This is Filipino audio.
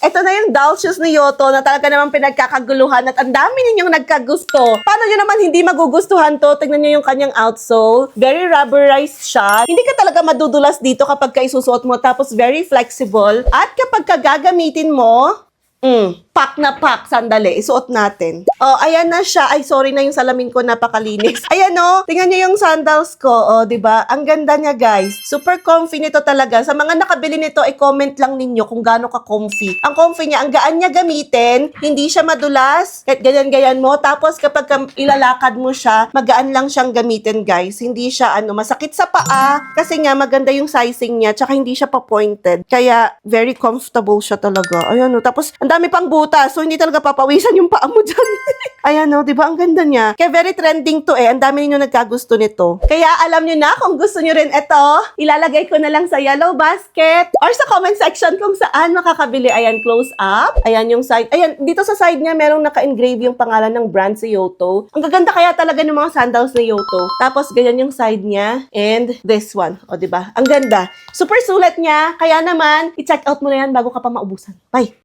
Ito na yung doll shoes ni Yoto na talaga naman pinagkakaguluhan at ang dami ninyong nagkagusto. Paano nyo naman hindi magugustuhan to? Tignan nyo yung kanyang outsole. Very rubberized siya. Hindi ka talaga madudulas dito kapag isusuot mo. Tapos very flexible. At kapag gagamitin mo, pack na pack. Sandali, isuot natin. Oh, ayan na siya. Ay, sorry na yung salamin ko, napakalinis. Ayan oh, tingnan niyo yung sandals ko. Oh, 'di ba? Ang ganda niya, guys. Super comfy nito talaga. Sa mga nakabili nito, i-comment lang ninyo kung gaano ka-comfy. Ang comfy niya, ang gaan niya gamitin, hindi siya madulas. Kahit ganyan-ganyan mo. Tapos kapag ilalakad mo siya, magaan lang siyang gamitin, guys. Hindi siya masakit sa paa kasi nga maganda yung sizing niya, tsaka hindi siya pa-pointed. Kaya very comfortable siya talaga. Ayan oh. Tapos ang dami pang butas, so hindi talaga papawisan yung paa mo dyan. Ayan o, di ba? Ang ganda niya. Kaya very trending to eh. Ang dami ninyo nagkagusto nito. Kaya alam nyo na kung gusto nyo rin ito, ilalagay ko na lang sa yellow basket or sa comment section kung saan makakabili. Ayan, close up. Ayan yung side. Ayan, dito sa side niya, merong naka-engrave yung pangalan ng brand si Yoto. Ang gaganda kaya talaga ng mga sandals ni Yoto. Tapos, ganyan yung side niya. And this one. O, di ba? Ang ganda. Super sulit niya. Kaya naman, i-check out mo na yan bago ka pa maubusan. Bye!